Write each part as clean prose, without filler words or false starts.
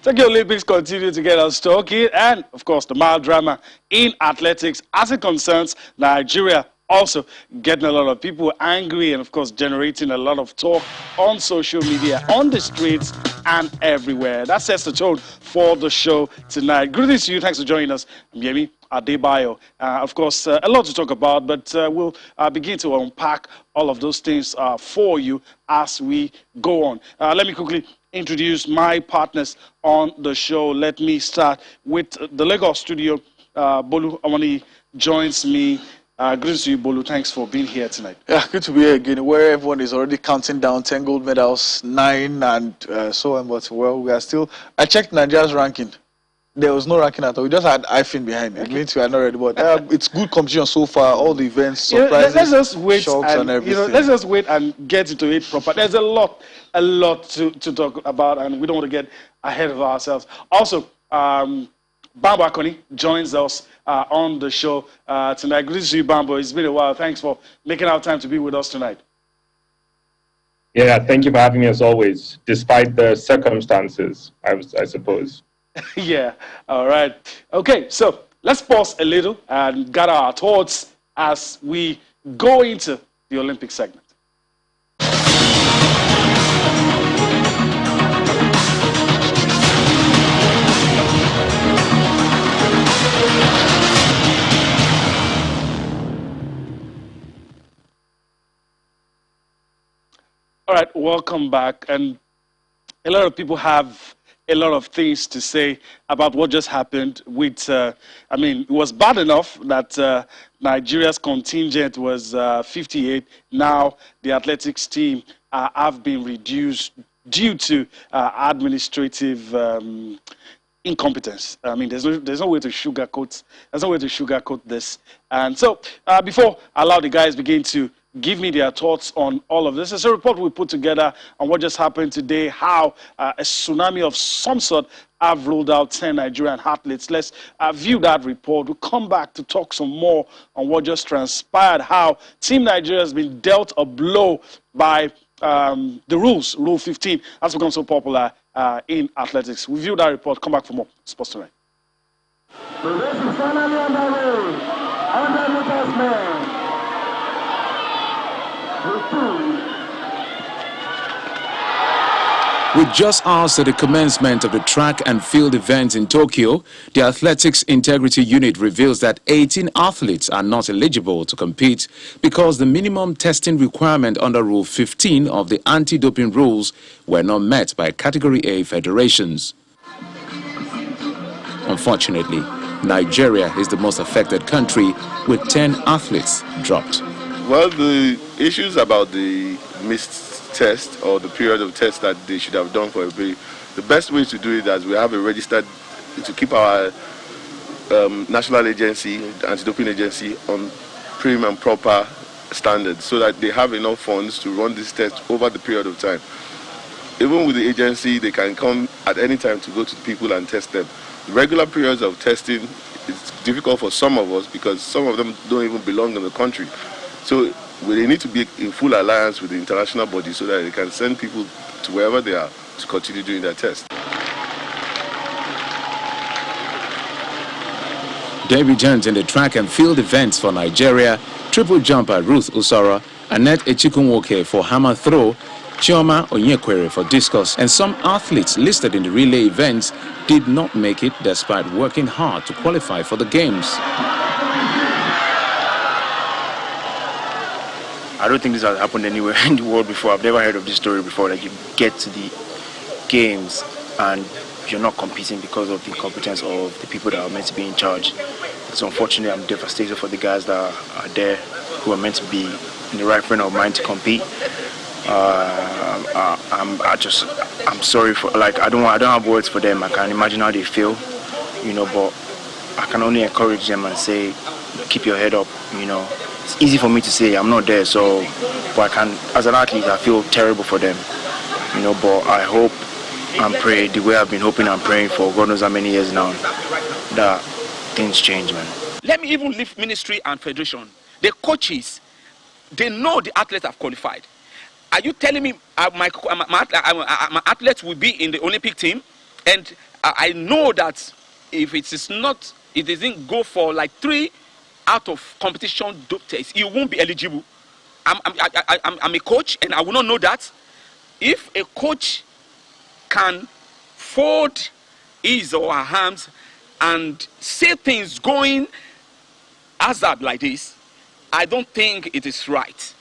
Tokyo Olympics continue to get us talking, and of course the mild drama in athletics as it concerns Nigeria. Also getting a lot of people angry and of course generating a lot of talk on social media, on the streets and everywhere. That sets the tone for the show tonight. Greetings to you. Thanks for joining us. I'm Yemi Adebayo. Of course, a lot to talk about, but we'll begin to unpack all of those things for you as we go on. Let me quickly introduce my partners on the show. Let me start with the Lagos studio. Bolu Amani joins me. Greetings to you, Bolu. Thanks for being here tonight. Yeah, good to be here again, where everyone is already counting down 10 gold medals, 9 and so on. But, well, we are still... I checked Nigeria's ranking. There was no ranking at all. We just had IFIN behind it. It means we are not ready. But it's good competition so far. All the events, surprises, let's just wait shocks and everything. Let's just wait and get into it proper. There's a lot to talk about, and we don't want to get ahead of ourselves. Also, Bambo Akoni joins us on the show tonight. Good to see you, Bambo. It's been a while. Thanks for making our time to be with us tonight. Yeah, thank you for having me as always, despite the circumstances, I suppose. Yeah, all right. Okay, so let's pause a little and gather our thoughts as we go into the Olympic segment. All right, welcome back. And a lot of people have a lot of things to say about what just happened with, it was bad enough that Nigeria's contingent was 58. Now the athletics team have been reduced due to administrative incompetence. I mean, there's no way to sugarcoat this. And so before I allow the guys begin to give me their thoughts on all of this. It's a report we put together on what just happened today, how a tsunami of some sort have rolled out 10 Nigerian athletes. Let's view that report. We'll come back to talk some more on what just transpired, how Team Nigeria has been dealt a blow by the rules, Rule 15, has become so popular in athletics. We view that report. Come back for more. Sports Tonight. So this is finally underway. 100 meters men. With just hours to the commencement of the track and field events in Tokyo, the Athletics Integrity Unit reveals that 18 athletes are not eligible to compete because the minimum testing requirement under Rule 15 of the anti-doping rules were not met by Category A federations. Unfortunately, Nigeria is the most affected country, with 10 athletes dropped. Well, the issues about the missed test or the period of test that they should have done for everybody, the best way to do it is we have a registered, to keep our national agency, anti-doping agency, on prim and proper standards so that they have enough funds to run this test over the period of time. Even with the agency, they can come at any time to go to people and test them. The regular periods of testing is difficult for some of us because some of them don't even belong in the country. So they need to be in full alliance with the international body so that they can send people to wherever they are to continue doing their test. Debutants in the track and field events for Nigeria, triple jumper Ruth Usoro, Annette Echikunwoke for hammer throw, Chioma Onyekwere for discus, and some athletes listed in the relay events did not make it despite working hard to qualify for the games. I don't think this has happened anywhere in the world before. I've never heard of this story before, that you get to the games and you're not competing because of the incompetence of the people that are meant to be in charge. It's unfortunate. I'm devastated for the guys that are there who are meant to be in the right frame of mind to compete. I'm sorry for, I don't have words for them. I can imagine how they feel, but I can only encourage them and say, keep your head up, It's easy for me to say I'm not there, but I can, as an athlete, I feel terrible for them, but I hope and pray the way I've been hoping and praying for God knows how many years now, that things change, man. Let me even leave ministry and federation. The coaches, they know the athletes have qualified. Are you telling me my athletes will be in the Olympic team and I know that if it is not, it doesn't go for like 3 out of competition dope tests, he won't be eligible. I'm a coach, and I will not know that. If a coach can fold his or her hands and say things going hazard like this, I don't think it is right.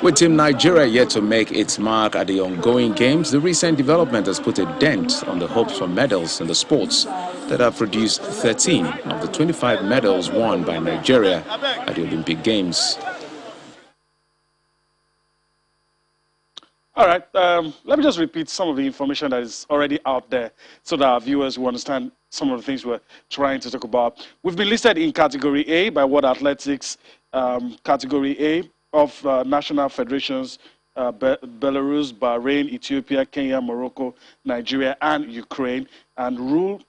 With Team Nigeria yet to make its mark at the ongoing games, the recent development has put a dent on the hopes for medals in the sports that have produced 13 of the 25 medals won by Nigeria at the Olympic Games. All right, let me just repeat some of the information that is already out there so that our viewers will understand some of the things we're trying to talk about. We've been listed in Category A by World Athletics, Category A of national federations, Belarus, Bahrain, Ethiopia, Kenya, Morocco, Nigeria, and Ukraine. And Rule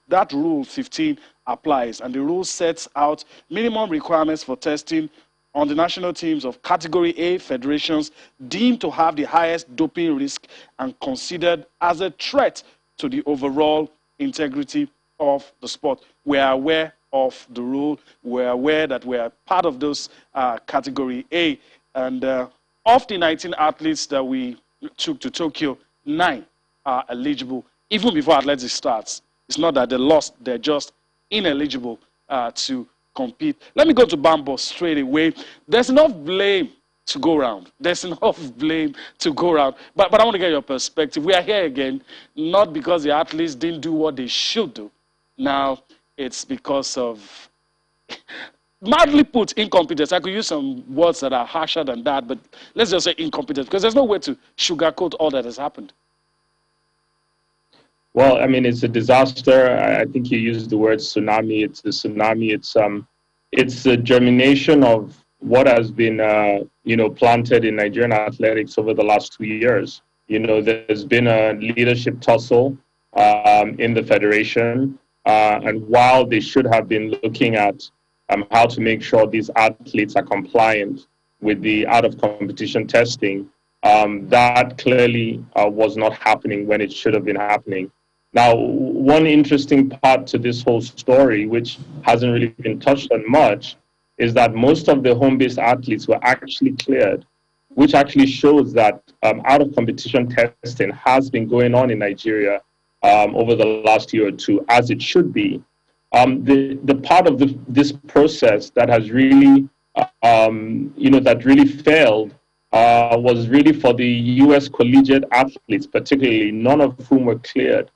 15 applies. And the rule sets out minimum requirements for testing on the national teams of Category A federations deemed to have the highest doping risk and considered as a threat to the overall integrity of the sport. We are aware of the rule. We're aware that we are part of those Category A. And of the 19 athletes that we took to Tokyo, 9 are eligible, even before athletics starts. It's not that they lost, they're just ineligible to compete. Let me go to Bambo straight away. There's enough blame to go around. There's enough blame to go around. But I want to get your perspective. We are here again, not because the athletes didn't do what they should do. Now, it's because of madly put incompetence. I could use some words that are harsher than that, but let's just say incompetence, because there's no way to sugarcoat all that has happened. Well, I mean, it's a disaster. I think you used the word tsunami. It's a tsunami. It's a germination of what has been, planted in Nigerian athletics over the last 2 years. There's been a leadership tussle in the federation, and while they should have been looking at how to make sure these athletes are compliant with the out-of-competition testing, that clearly was not happening when it should have been happening. Now, one interesting part to this whole story, which hasn't really been touched on much, is that most of the home-based athletes were actually cleared, which actually shows that out-of-competition testing has been going on in Nigeria over the last year or two, as it should be. The part of this process that has really, that really failed was really for the U.S. collegiate athletes, particularly, none of whom were cleared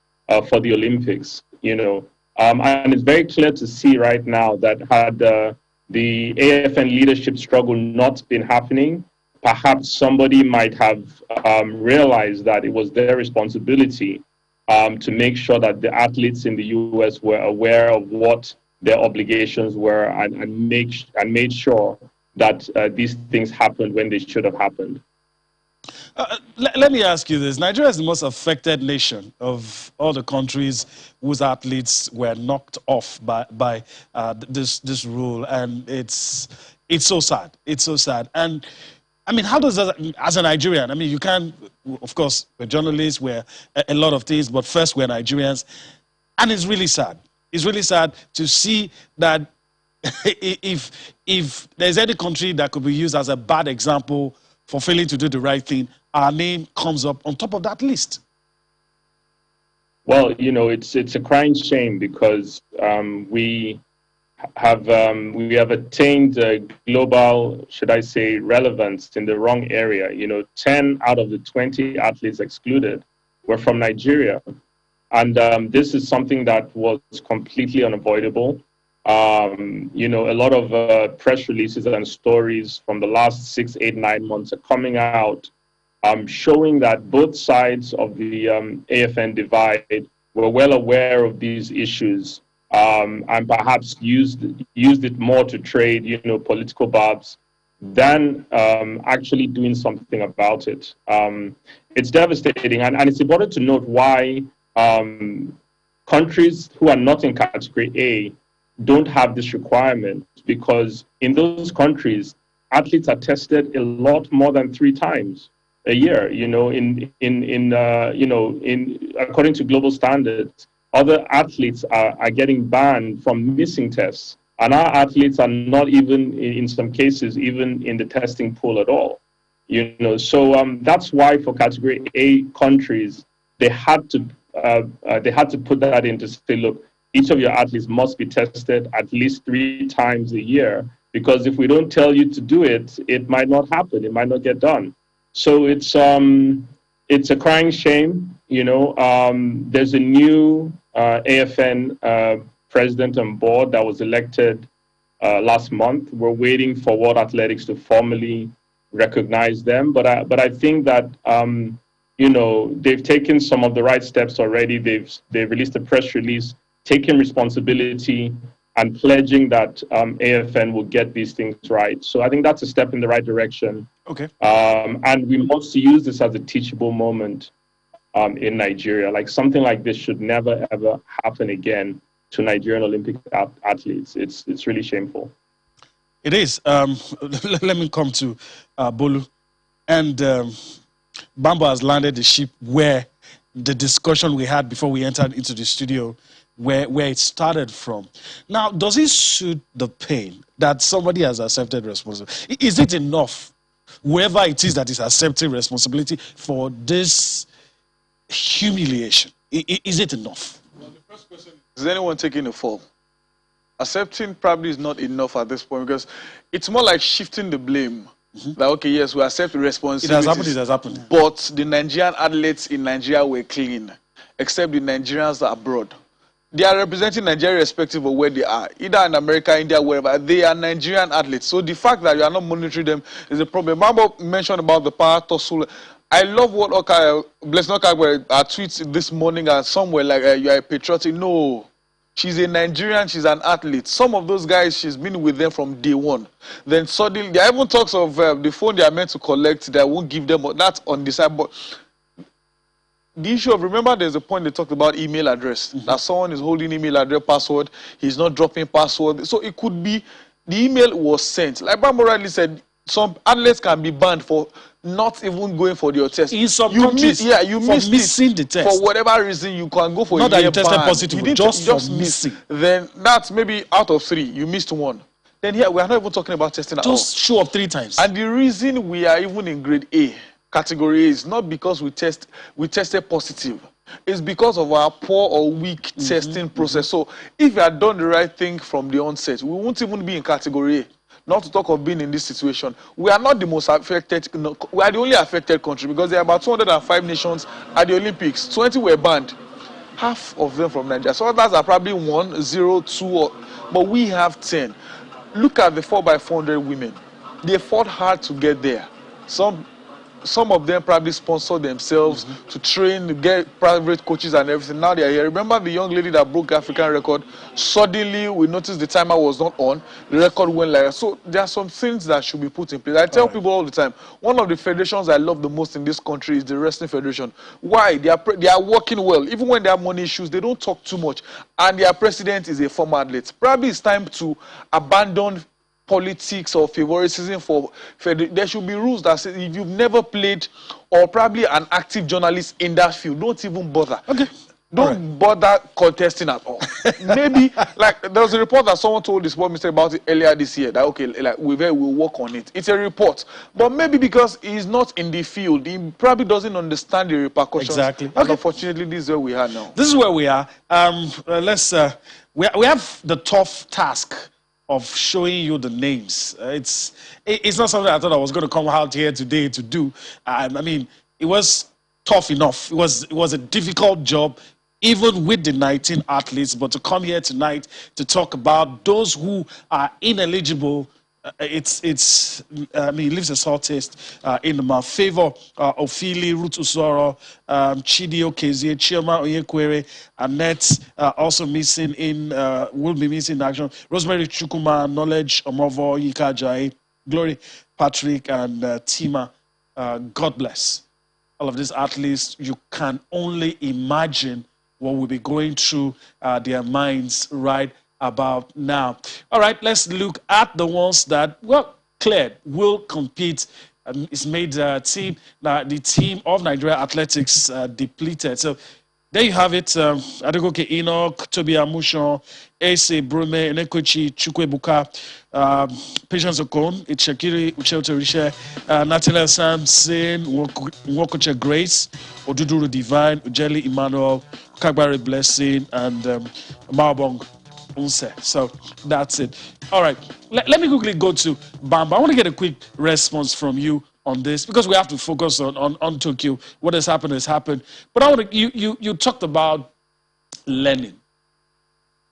for the Olympics, and it's very clear to see right now that had the AFN leadership struggle not been happening, perhaps somebody might have realized that it was their responsibility to make sure that the athletes in the U.S. were aware of what their obligations were and made sure that these things happened when they should have happened. Let me ask you this. Nigeria is the most affected nation of all the countries whose athletes were knocked off by this rule, and it's so sad. It's so sad. And I mean, how does that, as a Nigerian, I mean, you can't, of course, we're journalists, we're a lot of things, but first we're Nigerians, and it's really sad. It's really sad to see that if there's any country that could be used as a bad example for failing to do the right thing, our name comes up on top of that list. Well, it's a crying shame because we have attained global, should I say, relevance in the wrong area. 10 out of the 20 athletes excluded were from Nigeria. And this is something that was completely unavoidable. A lot of press releases and stories from the last 6, 8, 9 months are coming out showing that both sides of the AFN divide were well aware of these issues and perhaps used it more to trade, political barbs than actually doing something about it. It's devastating, and it's important to note why countries who are not in Category A don't have this requirement, because in those countries, athletes are tested a lot more than 3 times a year. According to global standards, other athletes are getting banned from missing tests. And our athletes are not even, in some cases, even in the testing pool at all. You know, so that's why for category A countries, they had to put that in to say, look, each of your athletes must be tested at least 3 times a year, because if we don't tell you to do it, it might not happen. It might not get done. So it's a crying shame. You know, there's a new AFN president and board that was elected last month. We're waiting for World Athletics to formally recognize them, but I think that you know, they've taken some of the right steps already. They've released a press release taking responsibility and pledging that AFN will get these things right. So I think that's a step in the right direction. Okay. And we must use this as a teachable moment in Nigeria. Like, something like this should never ever happen again to Nigerian Olympic athletes. It's really shameful. It is. Let me come to Bolu. And Bambo has landed the ship where the discussion we had before we entered into the studio, where it started from. Now, does it suit the pain that somebody has accepted responsibility? Is it enough, whoever it is that is accepting responsibility for this humiliation? Is it enough? Well, the first question is anyone taking the fall? Accepting probably is not enough at this point, because it's more like shifting the blame. Like, okay, yes, we accept responsibility. It has happened. But the Nigerian athletes in Nigeria were clean, except the Nigerians abroad. They are representing Nigeria irrespective of where they are, either in America, India, wherever. They are Nigerian athletes. So the fact that you are not monitoring them is a problem. Mambo mentioned about the power tussle. I love what Blessing Okagwe tweets this morning somewhere like, you are a patriotic. No. She's a Nigerian, she's an athlete. Some of those guys, she's been with them from day one. Then suddenly, there even talks of the phone they are meant to collect, they won't give them, that's on the side. But the issue of, remember there's a point they talked about email address, that someone is holding email address password, he's not dropping password. So it could be the email was sent. Like Bambo rightly said, some athletes can be banned for not even going for your test. In some countries, you missed missing the test. For whatever reason, you can go for not that you tested ban. positive, just missing. Then that's maybe out of 3, you missed 1. Then here, we are not even talking about testing at all. Just show up 3 times. And the reason we are even in grade A, category A, is not because we tested positive. It's because of our poor or weak testing process. So if we had done the right thing from the onset, we won't even be in category A. Not to talk of being in this situation. We are not the most affected, we are the only affected country, because there are about 205 nations at the Olympics. 20 were banned, half of them from Nigeria. So others are probably 1, 0, 2, but we have 10. Look at the 4x400 women. They fought hard to get there. Some of them probably sponsored themselves to train, to get private coaches and everything. Now they are here. Remember the young lady that broke the African record? Suddenly, we noticed the timer was not on. The record went like that. So there are some things that should be put in place. I tell people all the time, one of the federations I love the most in this country is the Wrestling Federation. Why? They are working well. Even when they have money issues, they don't talk too much. And their president is a former athlete. Probably it's time to abandon politics or favoritism there should be rules that say if you've never played or probably an active journalist in that field, don't even bother. Okay. Don't bother contesting at all. Maybe, like, there was a report that someone told the sport minister about it earlier this year, that, okay, like, we'll work on it. It's a report. But maybe because he's not in the field, he probably doesn't understand the repercussions. Exactly. And unfortunately, this is where we are now. This is where we are. We have the tough task of showing you the names. It's not something I thought I was going to come out here today to do. I mean, it was tough enough. It was a difficult job, even with the 19 athletes. But to come here tonight to talk about those who are ineligible, I mean, it leaves a sour taste in the mouth. Favor Ofili, Ruth Usoro, Chidi Okezie, Chioma Onyekwere, Annette also missing in, will be missing in action. Rosemary Chukuma, Knowledge Omovo, Yika Jai, Glory Patrick, and Tima. God bless all of these athletes. You can only imagine what will be going through their minds right about now. All right, let's look at the ones that, well, cleared, will compete. It's made the team of Nigeria Athletics depleted. So there you have it. Adegoke Enoch, Toby Amushon, Ase Brume, Enekochi Chukwebuka, Patience Okon, Ichekiri Ucheotorisha, Nathaniel Samson, Nwokoche Grace, Oduduru Divine, Ujeli Emmanuel, Kagbari Blessing, and Marbong Unse. So that's it. All right. Let me quickly go to Bamba. I want to get a quick response from you on this because we have to focus on Tokyo. What has happened. But I want to, you talked about learning,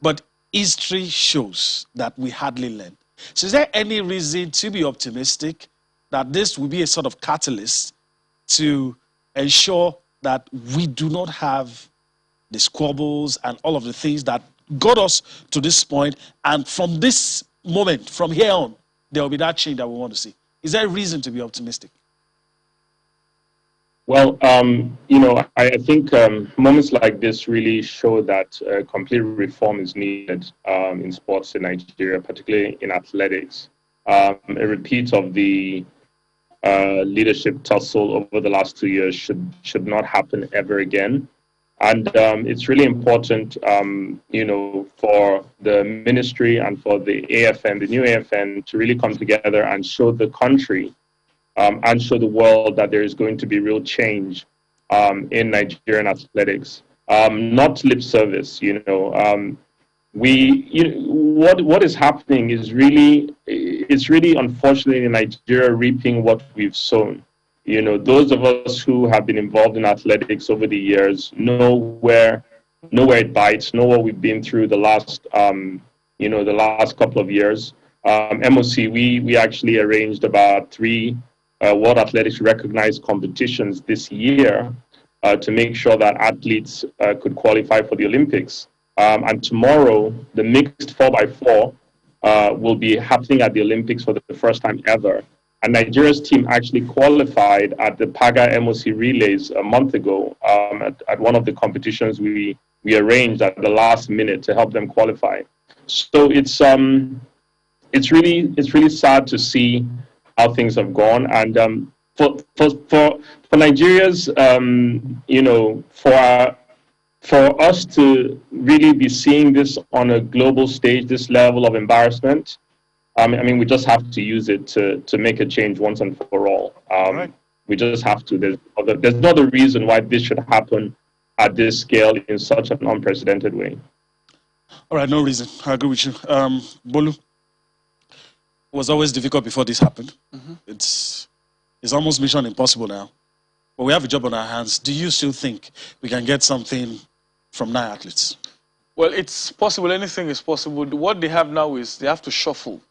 but history shows that we hardly learn. So is there any reason to be optimistic that this will be a sort of catalyst to ensure that we do not have the squabbles and all of the things that got us to this point, and from this moment, from here on, there will be that change that we want to see? Is there a reason to be optimistic? Well, I think moments like this really show that complete reform is needed in sports in Nigeria, particularly in athletics. A repeat of the leadership tussle over the last 2 years should not happen ever again. And it's really important, for the ministry and for the AFN, the new AFN, to really come together and show the country and show the world that there is going to be real change in Nigerian athletics. Not lip service, what is happening is it's really unfortunately in Nigeria reaping what we've sown. Those of us who have been involved in athletics over the years know where it bites, know what we've been through the last, the last couple of years. MOC, we actually arranged about 3 World Athletics recognized competitions this year to make sure that athletes could qualify for the Olympics. And tomorrow, the mixed 4x4 will be happening at the Olympics for the first time ever. And Nigeria's team actually qualified at the PAGA MOC relays a month ago at one of the competitions we arranged at the last minute to help them qualify. So it's really sad to see how things have gone. And for Nigeria's, for us to really be seeing this on a global stage, this level of embarrassment, we just have to use it to make a change once and for all. Right. We just have to. There's no other reason why this should happen at this scale in such an unprecedented way. All right, no reason. I agree with you. Bolu, it was always difficult before this happened. Mm-hmm. It's almost mission impossible now. But we have a job on our hands. Do you still think we can get something from 9 athletes? Well, it's possible. Anything is possible. What they have now is they have to shuffle.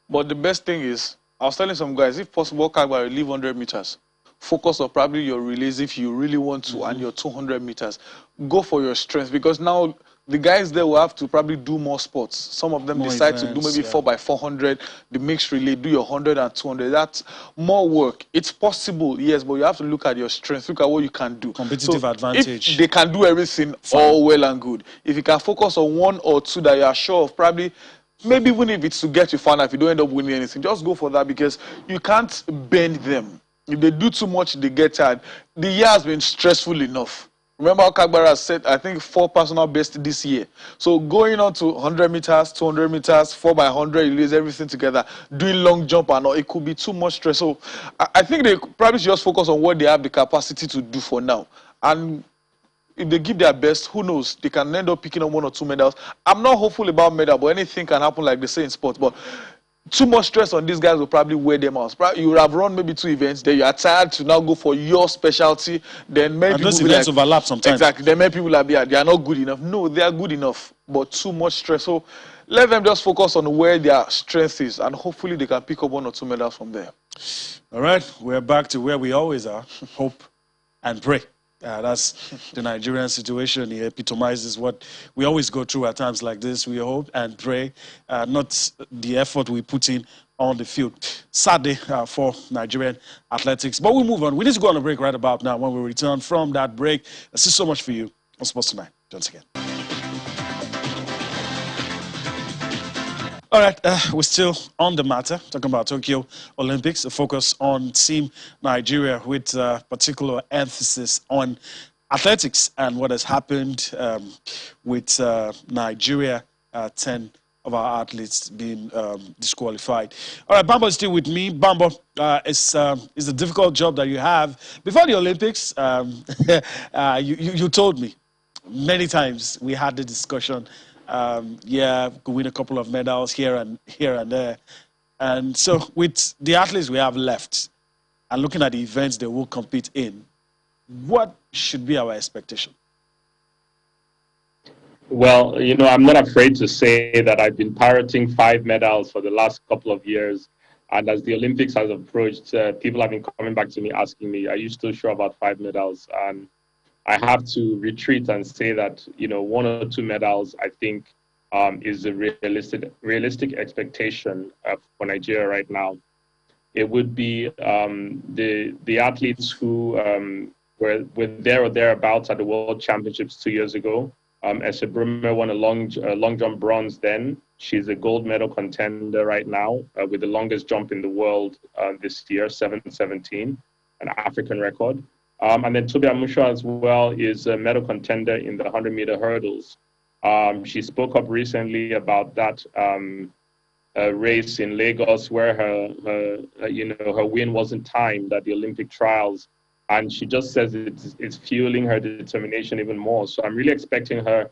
But the best thing is, I was telling some guys, if possible, Kagba leave 100 meters. Focus on probably your relays if you really want to, and your 200 meters. Go for your strength, because now the guys there will have to probably do more sports. Some of them decide to do maybe 4x400, the mixed relay, do your 100 and 200. That's more work. It's possible, yes, but you have to look at your strength, look at what you can do. Competitive advantage. If they can do everything, all well and good. If you can focus on 1 or 2 that you are sure of, probably, maybe even if it's to get you final, if you don't end up winning anything, just go for that, because you can't bend them. If they do too much, they get tired. The year has been stressful enough. Remember how Kagbara said, I think 4 personal best this year. So going on to 100 meters, 200 meters, 4x100 relays, everything together, doing long jump and all, it could be too much stress. So I think they probably should just focus on what they have the capacity to do for now. And if they give their best, who knows? They can end up picking up 1 or 2 medals. I'm not hopeful about medal, but anything can happen, like they say in sports. But too much stress on these guys will probably wear them out. You would have run maybe 2 events, then you are tired to now go for your specialty. Then many people those events overlap sometimes. Exactly. Then many people are they are not good enough. No, they are good enough, but too much stress. So let them just focus on where their strength is, and hopefully they can pick up 1 or 2 medals from there. All right, we're back to where we always are: hope and pray. That's the Nigerian situation. It epitomizes what we always go through at times like this. We hope and pray, not the effort we put in on the field. Sad day for Nigerian athletics. But we move on. We need to go on a break right about now. When we return from that break, this is so much for you on Sports Tonight. Once again. All right, we're still on the matter, talking about Tokyo Olympics, a focus on Team Nigeria with particular emphasis on athletics and what has happened with Nigeria, 10 of our athletes being disqualified. All right, Bambo is still with me. Bambo, it's a difficult job that you have. Before the Olympics, you told me many times, we had the discussion, yeah, could win a couple of medals here and there. And so with the athletes we have left and looking at the events they will compete in, what should be our expectation? Well, I'm not afraid to say that I've been pirating 5 medals for the last couple of years. And as the Olympics has approached, people have been coming back to me asking me, are you still sure about 5 medals? And I have to retreat and say that, 1 or 2 medals, I think, is a realistic expectation for Nigeria right now. It would be the athletes who were there or thereabouts at the World Championships 2 years ago. Brume won a long jump bronze then. She's a gold medal contender right now with the longest jump in the world this year, 7:17, an African record. And then Tobi Amusa as well is a medal contender in the 100-meter hurdles. She spoke up recently about that race in Lagos where her win wasn't timed at the Olympic trials. And she just says it's fueling her determination even more. So I'm really expecting her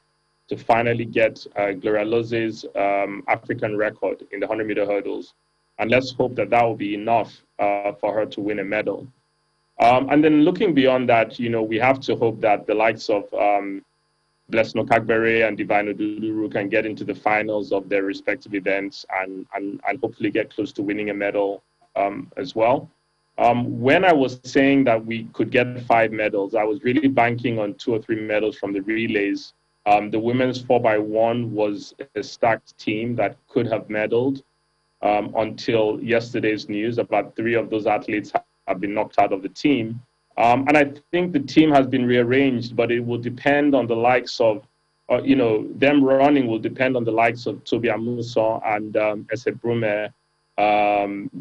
to finally get Gloria Loze's African record in the 100-meter hurdles. And let's hope that will be enough for her to win a medal. And then looking beyond that, we have to hope that the likes of Blessing Okagbere and Divine Oduduru can get into the finals of their respective events and hopefully get close to winning a medal as well. When I was saying that we could get 5 medals, I was really banking on 2 or 3 medals from the relays. The women's 4x1 was a stacked team that could have medaled until yesterday's news. About 3 of those athletes have been knocked out of the team. And I think the team has been rearranged, but it will depend on the likes of, them running will depend on the likes of Tobi Amusa and Brume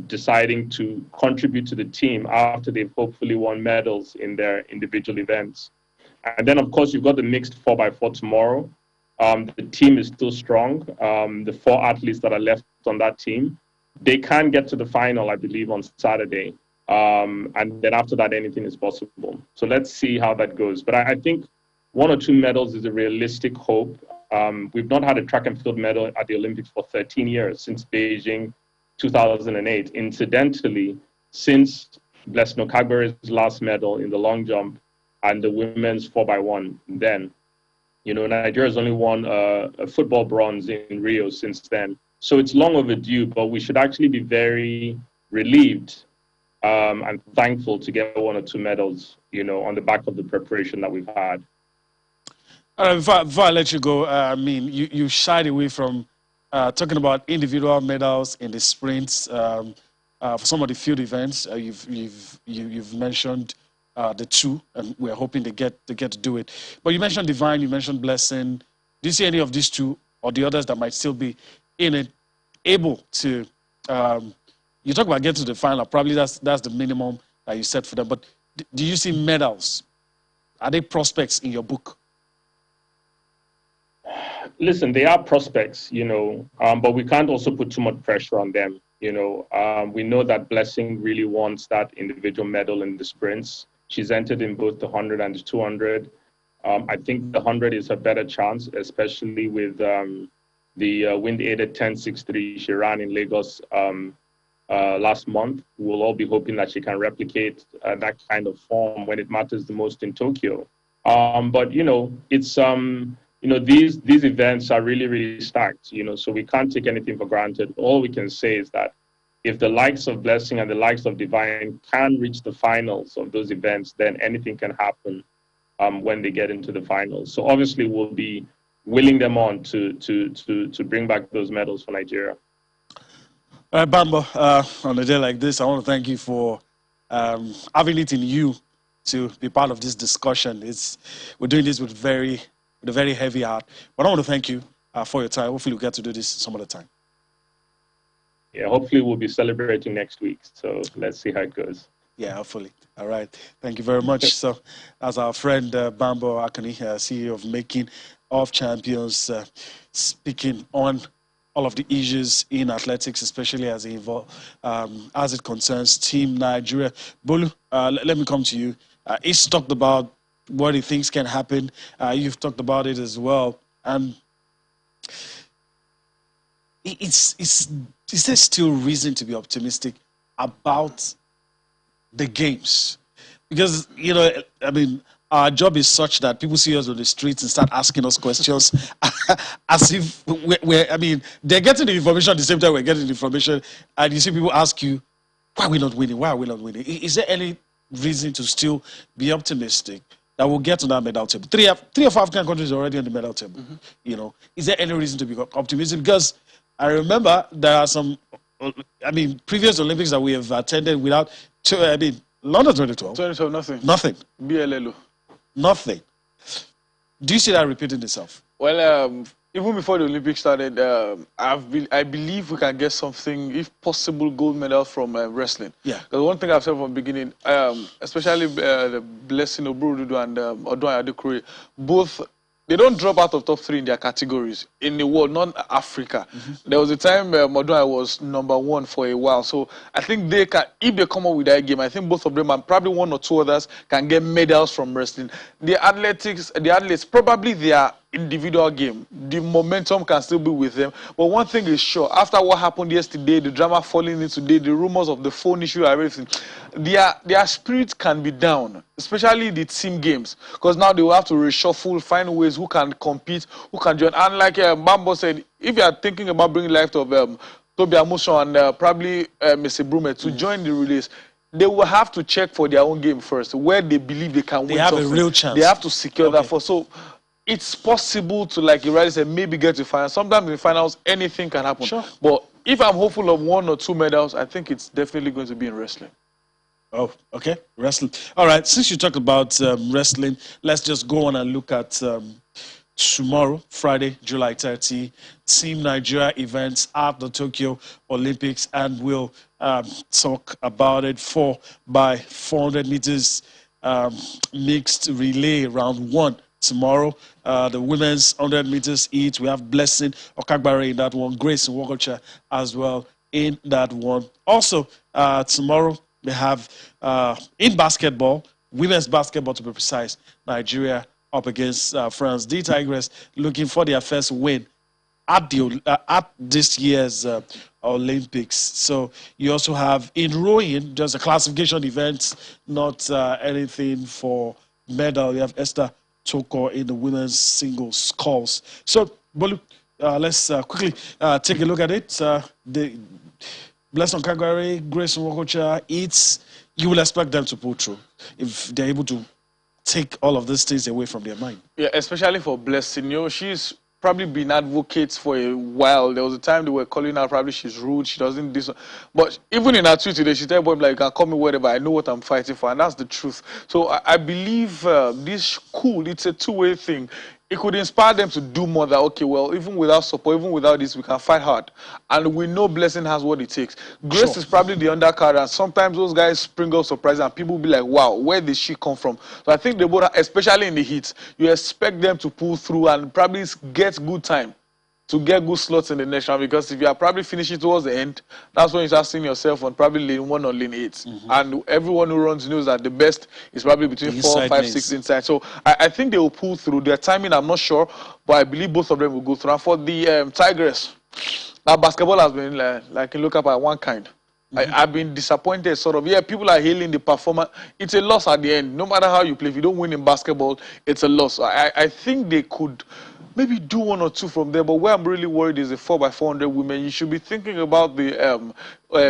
deciding to contribute to the team after they've hopefully won medals in their individual events. And then, of course, you've got the mixed 4x4 tomorrow. The team is still strong. The 4 athletes that are left on that team, they can get to the final, I believe, on Saturday. And then after that, anything is possible. So let's see how that goes. But I think 1 or 2 medals is a realistic hope. We've not had a track and field medal at the Olympics for 13 years, since Beijing 2008. Incidentally, since Blessing Okagbere's last medal in the long jump and the women's 4x1 then, Nigeria's only won a football bronze in Rio since then. So it's long overdue, but we should actually be very relieved and thankful to get 1 or 2 medals, on the back of the preparation that we've had. Before I let you go, you shied away from talking about individual medals in the sprints for some of the field events. You've mentioned the 2, and we're hoping they get to do it. But you mentioned Divine, you mentioned Blessing. Do you see any of these 2 or the others that might still be in it able to? You talk about getting to the final. Probably that's the minimum that you set for them. But do you see medals? Are they prospects in your book? Listen, they are prospects, but we can't also put too much pressure on them. We know that Blessing really wants that individual medal in the sprints. She's entered in both the 100 and the 200. I think the 100 is a better chance, especially with the wind-aided 10.63 she ran in Lagos last month. We'll all be hoping that she can replicate that kind of form when it matters the most in Tokyo. But it's these events are really, really stacked, so we can't take anything for granted. All we can say is that if the likes of Blessing and the likes of Divine can reach the finals of those events, then anything can happen when they get into the finals. So obviously we'll be willing them on to bring back those medals for Nigeria. All right, Bambo, on a day like this, I want to thank you for having it in you to be part of this discussion. We're doing this with a very heavy heart. But I want to thank you for your time. Hopefully we'll get to do this some other time. Yeah, hopefully we'll be celebrating next week. So let's see how it goes. Yeah, hopefully. All right. Thank you very much. So, as our friend Bambo Akani, CEO of Making of Champions, speaking on all of the issues in athletics, especially as it concerns Team Nigeria. Bolu, let me come to you. He's talked about what he thinks can happen. You've talked about it as well. And is there still reason to be optimistic about the games? Because, you know, I mean, our job is such that people see us on the streets and start asking us questions as if I mean, they're getting the information at the same time we're getting the information, and you see people ask you, why are we not winning? Why are we not winning? Is there any reason to still be optimistic that we'll get to that medal table? Three of African countries are already on the medal table. You know, is there any reason to be optimistic? Because I remember there are some, I mean, previous Olympics that we have attended without, I mean, London 2012. 2012, nothing. Nothing. BLLO. Nothing. Do you see that repeating itself? Well, even before the Olympics started, I believe we can get something, if possible, gold medal from wrestling. Yeah. Because one thing I've said from the beginning, especially the Blessing Oburudu and Odwan Adekure, both, they don't drop out of top 3 in their categories in the world, not Africa. There was a time Odwan was #1 for a while. So I think they can, if they come up with that game, I think both of them and probably 1 or 2 others can get medals from wrestling. The athletes, probably their individual game, the momentum can still be with them. But one thing is sure, after what happened yesterday, the drama falling in today, the rumors of the phone issue, everything, their spirit can be down, especially the team games, because now they will have to reshuffle, find ways who can compete, who can join. And like Bambo said, if you are thinking about bringing life to Toby Amuso and probably Mr. Brume to join the release, they will have to check for their own game first, where they believe they can win. They have a real chance. They have to secure that first. So it's possible to, like you rightly said, maybe get to finals. Sometimes in the finals, anything can happen. Sure. But if I'm hopeful of 1 or 2 medals, I think it's definitely going to be in wrestling. Oh, okay. Wrestling. All right. Since you talked about wrestling, let's just go on and look at tomorrow, Friday, July 30, Team Nigeria events at the Tokyo Olympics, and we'll talk about it. 4x400 meters mixed relay round 1 tomorrow. The women's 100 meters each. We have Blessing Okagbare in that one, Grace Nwokocha as well in that one. Also, tomorrow they have in basketball, women's basketball to be precise, Nigeria up against France. The Tigers looking for their first win at this year's Olympics. So you also have in rowing, just a classification event, not anything for medal. You have Esther Toko in the women's singles sculls. So, Bolu, let's quickly take a look at it. The Blessing Kagware, Grace Nwokocha, you will expect them to pull through if they're able to take all of these things away from their mind. Yeah, especially for Blessing. You know, she's probably been advocates for a while. There was a time they were calling her probably she's rude, she doesn't this. But even in her tweet today, she told them like, you can call me whatever, I know what I'm fighting for, and that's the truth. So I believe this school, it's a two-way thing. It could inspire them to do more that, okay, well, even without support, even without this, we can fight hard. And we know Blessing has what it takes. Grace is probably the undercard, and sometimes those guys spring up surprises, and people will be like, wow, where did she come from? So I think they both, especially in the heat, you expect them to pull through and probably get good time to get good slots in the next round, because if you are probably finishing towards the end, that's when you start seeing yourself on probably lane 1 or lane 8. And everyone who runs knows that the best is probably between 4, 5, 6 inside. So I think they will pull through. Their timing, I'm not sure, but I believe both of them will go through. And for the Tigers, now basketball has been like you look up at one kind. I've been disappointed, sort of. Yeah, people are hailing the performance. It's a loss at the end. No matter how you play, if you don't win in basketball, it's a loss. I think they could maybe do 1 or 2 from there, but where I'm really worried is the 4x400 women. You should be thinking about the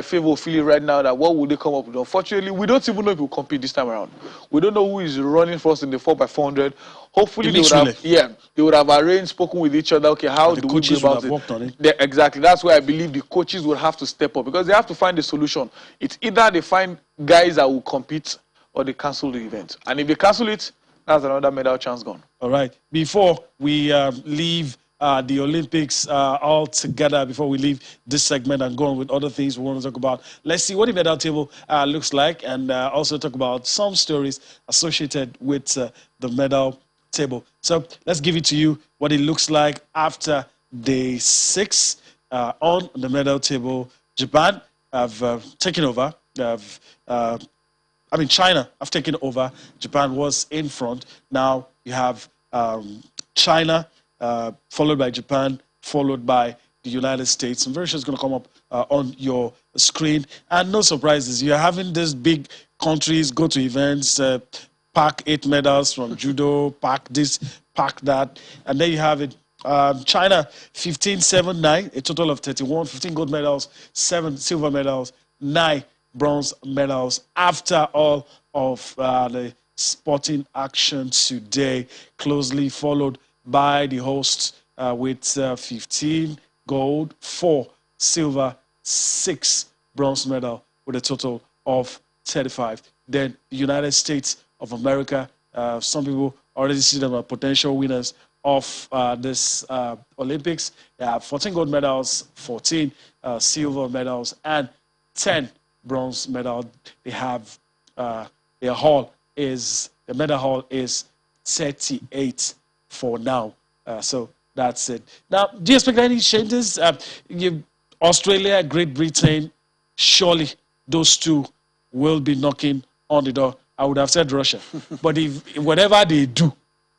Favor Philly right now, that what would they come up with. Unfortunately, we don't even know if we'll compete this time around. We don't know who is running for us in the 4x400. Hopefully they would have arranged, spoken with each other. Okay, how do we go about it? Worked on it. Exactly. That's why I believe the coaches will have to step up, because they have to find a solution. It's either they find guys that will compete or they cancel the event. And if they cancel it, that's another medal chance gone. All right. Before we leave the Olympics all together before we leave this segment and go on with other things we want to talk about. Let's see what the medal table looks like, and also talk about some stories associated with the medal table. So let's give it to you what it looks like after day 6 on the medal table. Japan have taken over. China have taken over. Japan was in front. Now you have China, followed by Japan, followed by the United States. I'm very sure it's going to come up on your screen. And no surprises. You're having these big countries go to events, pack 8 medals from judo, pack this, pack that. And then you have it. China, 15, 7, 9, a total of 31, 15 gold medals, 7 silver medals, 9 bronze medals. After all of the sporting action today, closely followed by the hosts with 15 gold, 4 silver, 6 bronze medal with a total of 35. Then the United States of America, some people already see them as potential winners of this Olympics. They have 14 gold medals, 14 silver medals, and 10 bronze medals. They have the medal haul is 38 for now. So that's it. Now, do you expect any changes? Australia, Great Britain, surely those two will be knocking on the door. I would have said Russia, but if whatever they do,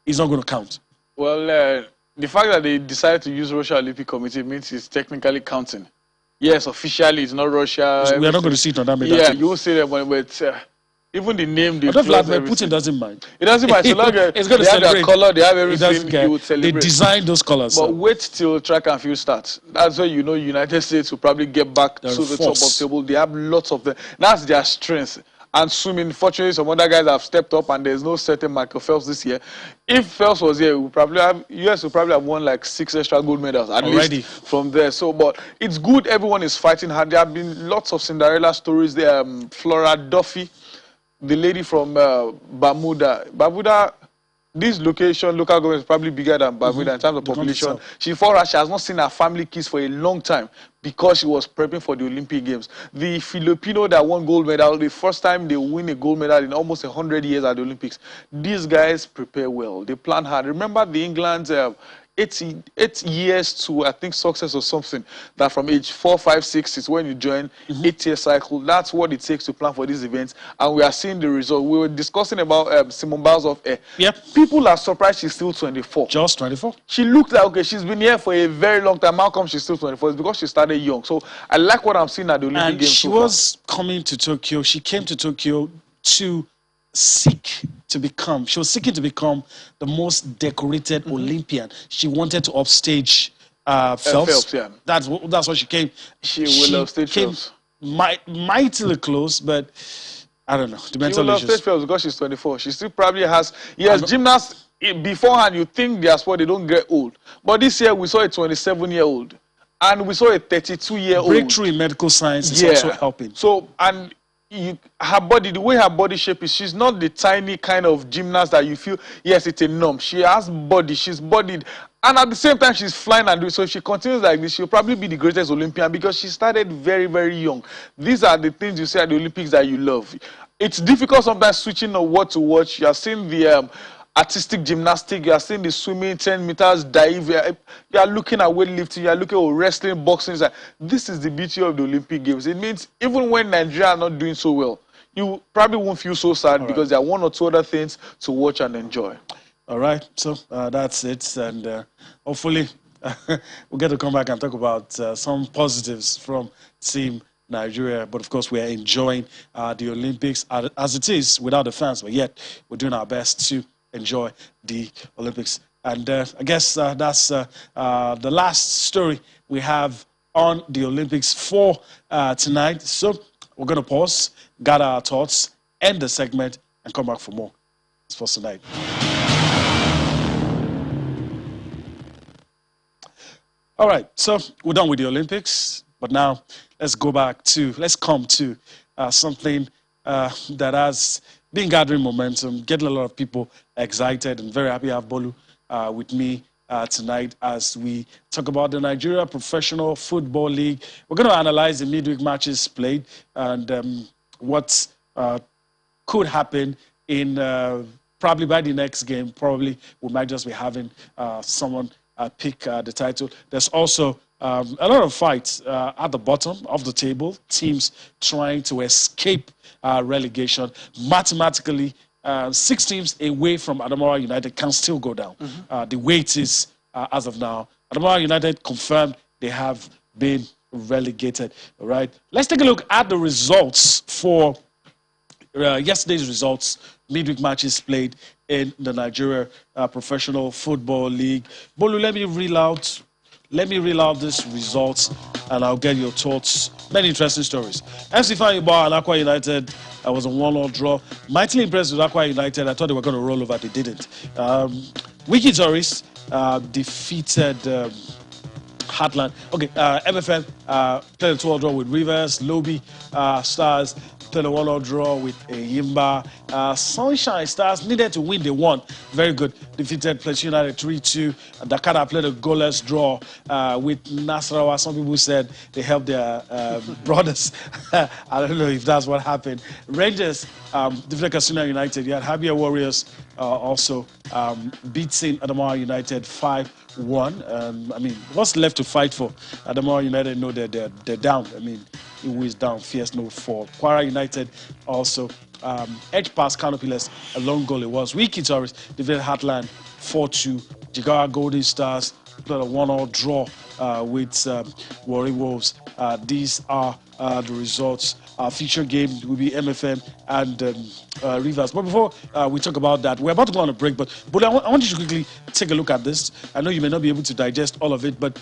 it's not going to count. Well, the fact that they decided to use Russia Olympic Committee means it's technically counting. Yes, officially it's not Russia. So we are not going to see it on that medal. Yeah, you will see that, but even the name. But Vladimir Putin doesn't mind. It doesn't mind. So long as it's going to they have celebrate. Their color, they have everything. He would celebrate. They designed those colors. But wait till track and field starts. That's where you know United States will probably get back to the top of the table. They have lots of them. That's their strength. And swimming, fortunately, some other guys have stepped up, and there's no certain Michael Phelps this year. If Phelps was here, US would probably have won like 6 extra gold medals at least from there. So, but it's good. Everyone is fighting hard. There have been lots of Cinderella stories there. Flora Duffy, the lady from Bermuda. This local government is probably bigger than Bermuda in terms of population. She has not seen her family kiss for a long time because she was prepping for the Olympic Games. The Filipino that won gold medal, the first time they win a gold medal in almost 100 years at the Olympics. These guys prepare well. They plan hard. Remember the England's 8 years to, I think, success or something, that from age 4, 5, 6 is when you join 8-year cycle. That's what it takes to plan for these events, and we are seeing the result. We were discussing about Simone Biles of Air. Yep. People are surprised she's still 24. Just 24. She looked like, okay, she's been here for a very long time. How come she's still 24? It's because she started young. So I like what I'm seeing at the Olympic Games. She was coming to Tokyo. She came to Tokyo to seeking to become the most decorated Olympian. She wanted to upstage Phelps. Yeah. That's what she came. She will upstage Phelps. Mightily close, but I don't know. The mental issues. She will upstage Phelps because she's 24. She still probably has. Yes, gymnasts beforehand you think their sport they don't get old, but this year we saw a 27-year-old, and we saw a 32-year-old. Breakthrough in medical science is also helping. So and. Her body, the way her body shape is, she's not the tiny kind of gymnast that you feel, yes, it's a norm. She has body, she's bodied, and at the same time, she's flying and doing. So if she continues like this, she'll probably be the greatest Olympian because she started very, very young. These are the things you see at the Olympics that you love. It's difficult sometimes switching on what to watch. You are seeing the artistic gymnastics, you are seeing the swimming, 10 meters dive, you are looking at weightlifting, you are looking at wrestling, boxing. This is the beauty of the Olympic Games. It means even when Nigeria are not doing so well, you probably won't feel so sad because there are 1 or 2 other things to watch and enjoy. All right, so that's it, and hopefully we'll get to come back and talk about some positives from Team Nigeria. But of course, we are enjoying the Olympics as it is without the fans, but yet we're doing our best to enjoy the Olympics. And I guess that's the last story we have on the Olympics for tonight. So we're going to pause, gather our thoughts, end the segment, and come back for more. It's for tonight. All right, so we're done with the Olympics, but now let's come to something that has been gathering momentum, getting a lot of people excited, and very happy to have Bolu with me tonight as we talk about the Nigeria Professional Football League. We're going to analyze the midweek matches played and what could happen in probably by the next game. Probably we might just be having someone pick the title. There's also a lot of fights at the bottom of the table. Teams trying to escape relegation. Mathematically, 6 teams away from Adamawa United can still go down. The weight is, as of now, Adamawa United confirmed they have been relegated. All right. Let's take a look at the results for yesterday's results. Midweek matches played in the Nigeria Professional Football League. Bolu, let me reel out these results and I'll get your thoughts. Many interesting stories. FC Fanyuba and Aqua United was a 1-1 draw. Mightily impressed with Aqua United. I thought they were going to roll over. They didn't. Wiki Tourists defeated Heartland. Okay, MFL played a 2-1 draw with Rivers. Lobi Stars played a 1-1 draw with Yimba. Sunshine Stars needed to win. They won. Very good. Defeated Plateau United 3-2. Dakar played a goalless draw with Nasarawa. Some people said they helped their brothers. I don't know if that's what happened. Rangers defeated Kasuna United. You had Habia Warriors also beating Adamawa United 5-1. I mean, what's left to fight for? Adamawa United know that they're down. I mean, who is down, fears no fall. Kwara United also edge past Canopilas, a long goal it was. Wiki Tourists defeated Heartland 4-2. Jigawa Golden Stars played a 1-1 draw with Warri Wolves. These are the results. Our future game will be MFM and Rivers. But before we talk about that, we're about to go on a break. But I want you to quickly take a look at this. I know you may not be able to digest all of it, but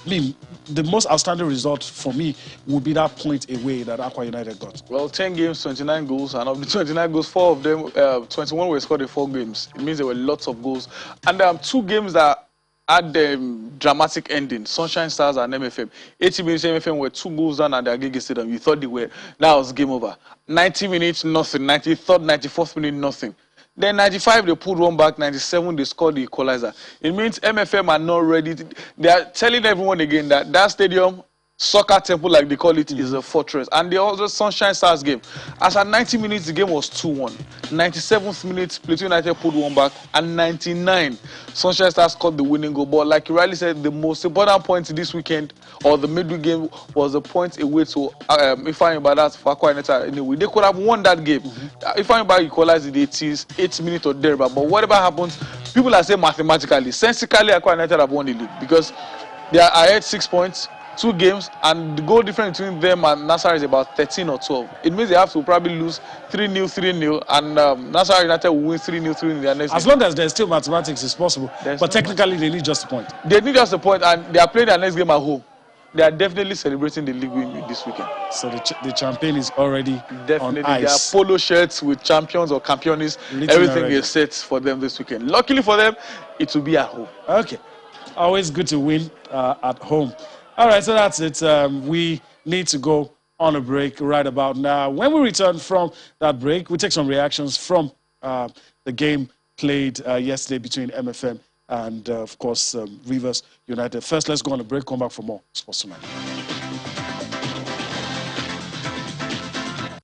I mean, the most outstanding result for me would be that point away that Aqua United got. Well, 10 games, 29 goals, and of the 29 goals, 4 of them, 21 were scored in 4 games. It means there were lots of goals. And 2 games that had the dramatic ending, Sunshine Stars and MFM. 80 minutes, MFM were 2 goals down at the Agege Stadium. You thought they were, that was game over. 90 minutes, nothing. 93rd, 94th minute, nothing. Then 95, they pulled one back. 97, they scored the equalizer. It means MFM are not ready. They are telling everyone again that that stadium, soccer temple like they call it, is a fortress. And they also Sunshine Stars game. As at 90 minutes, the game was 2-1. 97th minute, Plateau United pulled one back. And 99, Sunshine Stars scored the winning goal. But like you rightly said, the most important point this weekend, or the midweek game, was the point away to Ifeanyi that's for Aqua United. Anyway, they could have won that game. Ifeanyi equalized in the 8th minute or thereabout. But whatever happens, people are saying mathematically, sensically, Aqua United have won the league because they are ahead 6 points. 2 games, and the goal difference between them and Nasarawa is about 13 or 12. It means they have to probably lose 3-0, 3-0, and Nasarawa United will win 3-0, 3-0 in their next game. As long as there's still mathematics, it's possible. But technically, they need just a point. They need just a point, and they are playing their next game at home. They are definitely celebrating the league win this weekend. So the champagne is already definitely on ice. There are polo shirts with champions or campionis. Everything is set for them this weekend. Luckily for them, it will be at home. Okay. Always good to win at home. All right, so that's it. We need to go on a break right about now. When we return from that break, we take some reactions from the game played yesterday between MFM and, of course, Rivers United. First, let's go on a break. Come back for more Sports Tonight.